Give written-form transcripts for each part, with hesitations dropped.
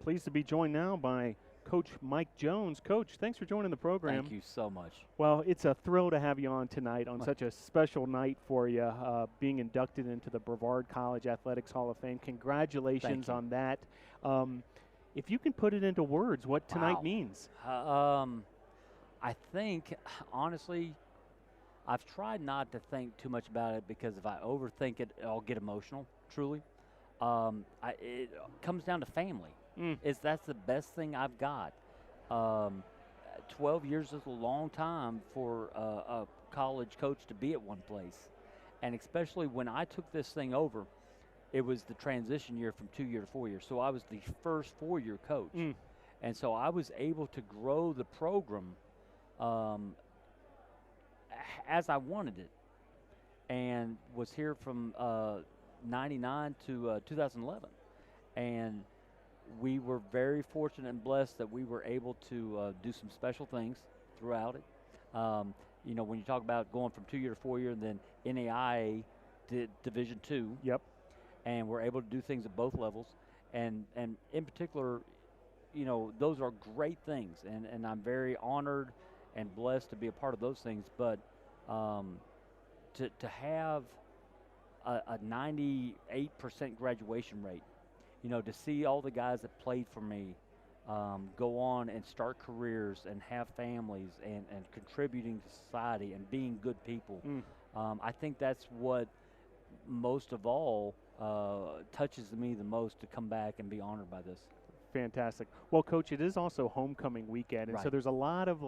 Pleased to be joined now by Coach Mike Jones. Coach, thanks for joining the program. Thank you so much. Well, it's a thrill to have you on tonight on such a special night for you, being inducted into the Brevard College Athletics Hall of Fame. Congratulations on that. If you can put it into words, what tonight means. I think, honestly, I've tried not to think too much about it because if I overthink it, I'll get emotional, truly. It comes down to family. That's the best thing I've got. 12 years is a long time for a college coach to be at one place. And especially when I took this thing over, it was the transition year from 2 year to 4 years. So I was the first 4-year coach. And so I was able to grow the program as I wanted it, and was here from 99 to 2011. And we were very fortunate and blessed that we were able to do some special things throughout it. When you talk about going from 2 year to 4 year, and then NAIA did Division II. Yep. And we're able to do things at both levels. And in particular, those are great things. And I'm very honored and blessed to be a part of those things. But to have a 98% graduation rate, to see all the guys that played for me go on and start careers and have families and contributing to society and being good people, I think that's what most of all touches me the most, to come back and be honored by this. Fantastic. Well, Coach, it is also homecoming weekend, and so there's a lot of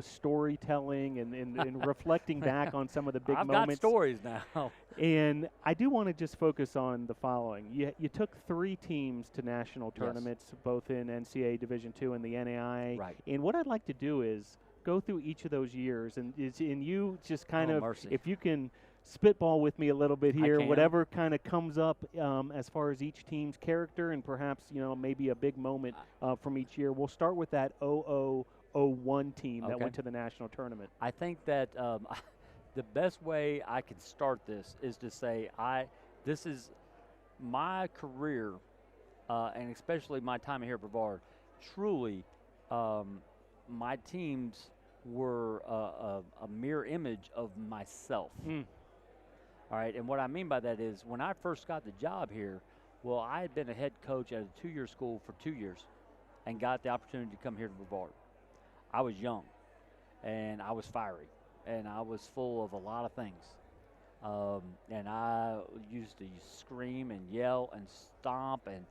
storytelling and reflecting back on some of the big moments. I've got stories now. And I do want to just focus on the following. You took 3 teams to national tournaments, both in NCAA Division II and the NAIA. Right. And what I'd like to do is go through each of those years, and you just kind of, mercy. if you can spitball with me a little bit here, I can. whatever kind of comes up as far as each team's character, and perhaps maybe a big moment from each year. We'll start with that 0001 team that went to the national tournament. I think that the best way I can start this is to say this is my career, and especially my time here at Brevard. Truly, my teams were a mirror image of myself. All right, and what I mean by that is when I first got the job here, well, I had been a head coach at a 2-year school for 2 years and got the opportunity to come here to Brevard. I was young, and I was fiery, and I was full of a lot of things. And I used to scream and yell and stomp, and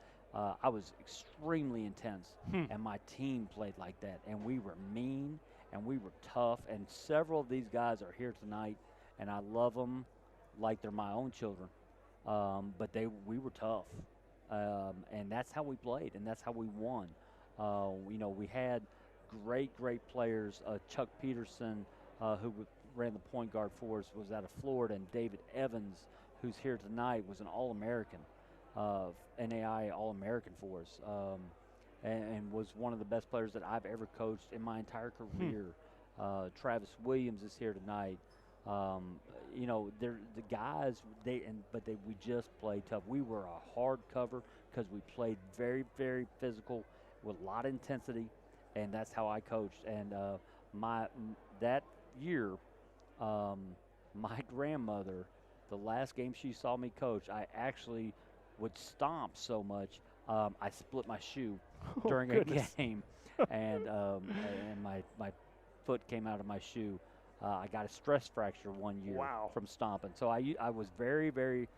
I was extremely intense. And my team played like that, and we were mean, and we were tough, and several of these guys are here tonight, and I love them like they're my own children. But we were tough, and that's how we played, and that's how we won. We had great players. Chuck Peterson, who ran the point guard for us, was out of Florida, and David Evans, who's here tonight, was an All-American, NAIA All-American for us, and was one of the best players that I've ever coached in my entire career. Travis Williams is here tonight. They're the guys. We just played tough. We were a hard cover because we played very, very physical with a lot of intensity, and that's how I coached. And that year, my grandmother, the last game she saw me coach, I actually would stomp so much I split my shoe during a game, and my foot came out of my shoe. I got a stress fracture one year from stomping. So I was very, very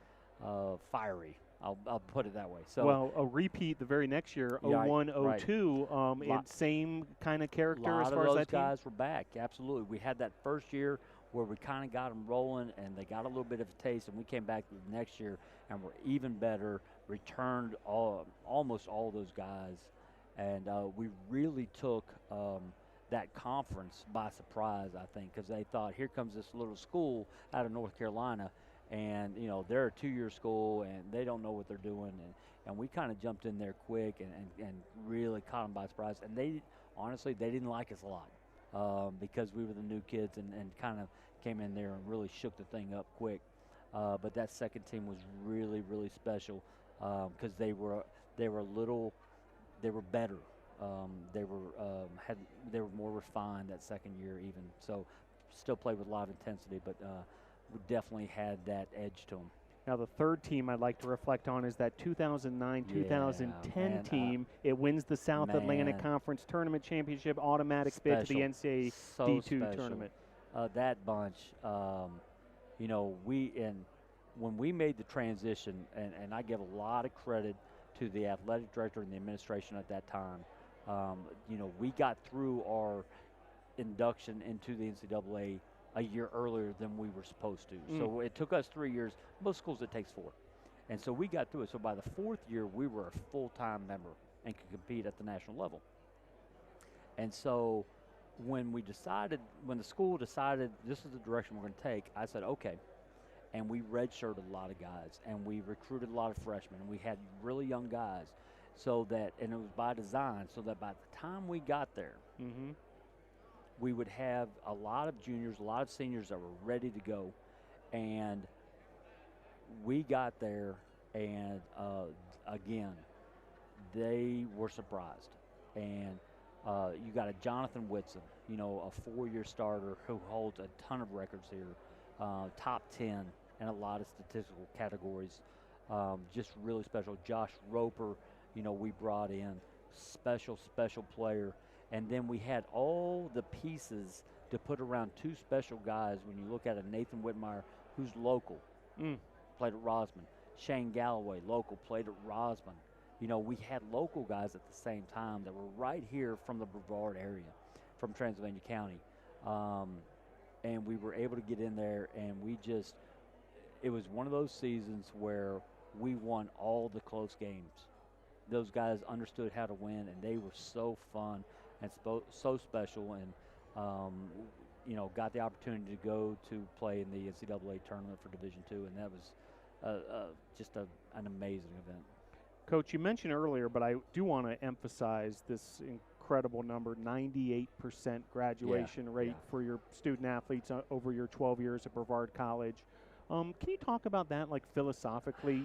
fiery. I'll put it that way. So well, a repeat the very next year, 01, 02, same kind of character as far as that team? A lot of those guys were back, absolutely. We had that first year where we kind of got them rolling, and they got a little bit of a taste, and we came back the next year, and we're even better, returned almost all those guys, and we really took that conference by surprise, I think, because they thought, here comes this little school out of North Carolina, and they're a 2-year school and they don't know what they're doing, and we kind of jumped in there quick and really caught them by surprise. And they honestly didn't like us a lot because we were the new kids and kind of came in there and really shook the thing up quick. But that second team was really, really special because they were a little they were better. They were they were more refined that second year even. So still played with a lot of intensity, but we definitely had that edge to them. Now, the third team I'd like to reflect on is that 2009-2010 man, team. It wins the South Atlantic man. Conference Tournament Championship, automatic bid to the NCAA So D2 special. tournament. That bunch, you know, when we made the transition, and I give a lot of credit to the athletic director and the administration at that time. You know, we got through our induction into the NCAA a year earlier than we were supposed to. So it took us 3 years. Most schools it takes 4. And so we got through it. So by the 4th year, we were a full-time member and could compete at the national level. And so when the school decided this is the direction we're going to take, I said, okay. And we redshirted a lot of guys, and we recruited a lot of freshmen, and we had really young guys. And it was by design, so that by the time we got there, we would have a lot of juniors, a lot of seniors that were ready to go. And we got there, and again, they were surprised. And you got a Jonathan Whitson, you know, a 4-year starter who holds a ton of records here, top 10 in a lot of statistical categories. Just really special. Josh Roper, you know, we brought in, special player. And then we had all the pieces to put around 2 special guys. When you look at a Nathan Whitmire, who's local, played at Rosman. Shane Galloway, local, played at Rosman. You know, we had local guys at the same time that were right here from the Brevard area, from Transylvania County. And we were able to get in there, and it was one of those seasons where we won all the close games. Those guys understood how to win, and they were so fun and so special, and you know, got the opportunity to go to play in the NCAA tournament for Division II, and that was just an amazing event. Coach, you mentioned earlier, but I do want to emphasize this incredible number, 98% graduation rate for your student athletes over your 12 years at Brevard College. Can you talk about that, like philosophically?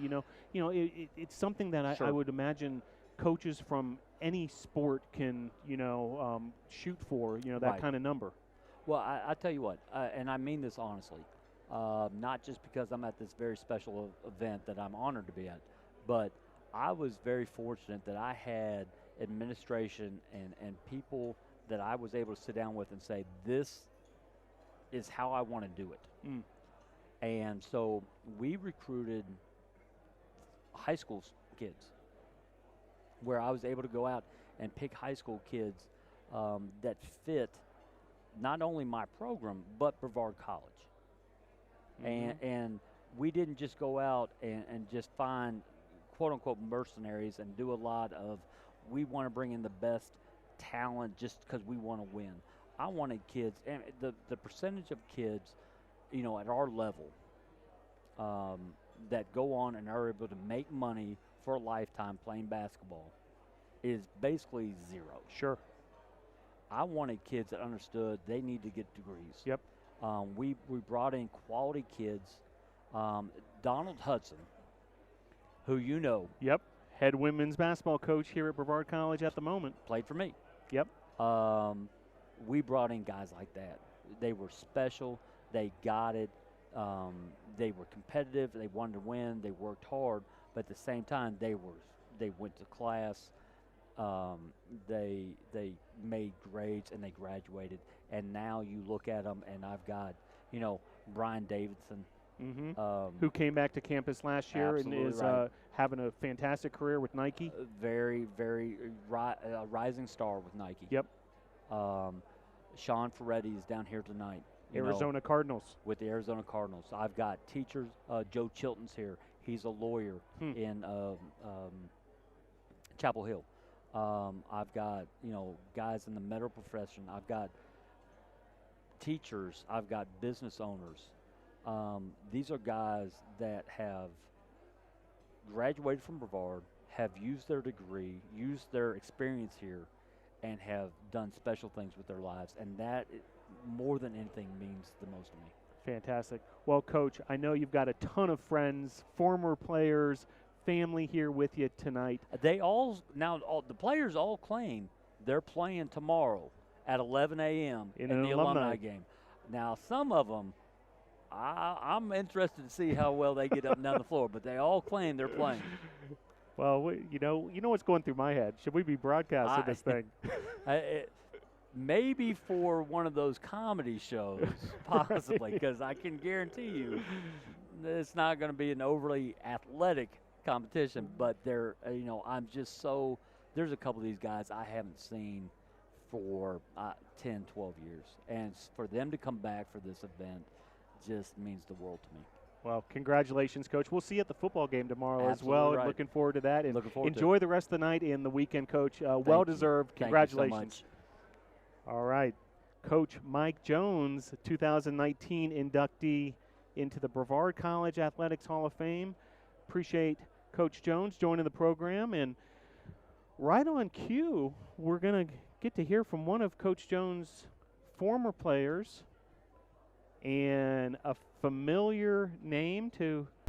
It's something that I would imagine coaches from any sport can, shoot for, that kind of number. Well, I tell you what, and I mean this honestly, not just because I'm at this very special event that I'm honored to be at, but I was very fortunate that I had administration and people that I was able to sit down with and say, this is how I want to do it. And so we recruited high school kids where I was able to go out and pick high school kids that fit not only my program, but Brevard College. And we didn't just go out and just find quote-unquote mercenaries and do a lot of, we want to bring in the best talent just because we want to win. I wanted kids, and the percentage of kids, at our level that go on and are able to make money for a lifetime playing basketball is basically zero. Sure. I wanted kids that understood they need to get degrees. Yep. We brought in quality kids. Donald Hudson, who you know. Yep. Head women's basketball coach here at Brevard College at the moment. Played for me. Yep. We brought in guys like that. They were special. They got it. They were competitive. They wanted to win. They worked hard. But at the same time, they went to class. They made grades and they graduated. And now you look at them, and I've got, Brian Davidson. Who came back to campus last year and is right. Having a fantastic career with Nike. Very, very rising star with Nike. Yep. Sean Ferretti is down here tonight. Arizona Cardinals. With the Arizona Cardinals. I've got teachers. Joe Chilton's here. He's a lawyer in Chapel Hill. I've got, guys in the medical profession. I've got teachers. I've got business owners. These are guys that have graduated from Brevard, have used their degree, used their experience here, and have done special things with their lives. And that, more than anything, means the most to me. Fantastic. Well, Coach, I know you've got a ton of friends, former players, family here with you tonight. They all the players all claim they're playing tomorrow at 11 a.m. in the an alumni game. Now, some of them, I'm interested to see how well they get up and down the floor, but they all claim they're playing. Well, you know what's going through my head. Should we be broadcasting this thing? Maybe for one of those comedy shows, possibly, because I can guarantee you it's not going to be an overly athletic competition. But I'm just so there's a couple of these guys I haven't seen for 10, 12 years, and for them to come back for this event just means the world to me. Well, congratulations, Coach. We'll see you at the football game tomorrow Absolutely as well. right. Looking forward to that. And Looking forward enjoy the rest of the night and the weekend, Coach. Well-deserved. Thank Congratulations. you so much. All right. Coach Mike Jones, 2019 inductee into the Brevard College Athletics Hall of Fame. Appreciate Coach Jones joining the program. And right on cue, we're going to get to hear from one of Coach Jones' former players and a familiar name to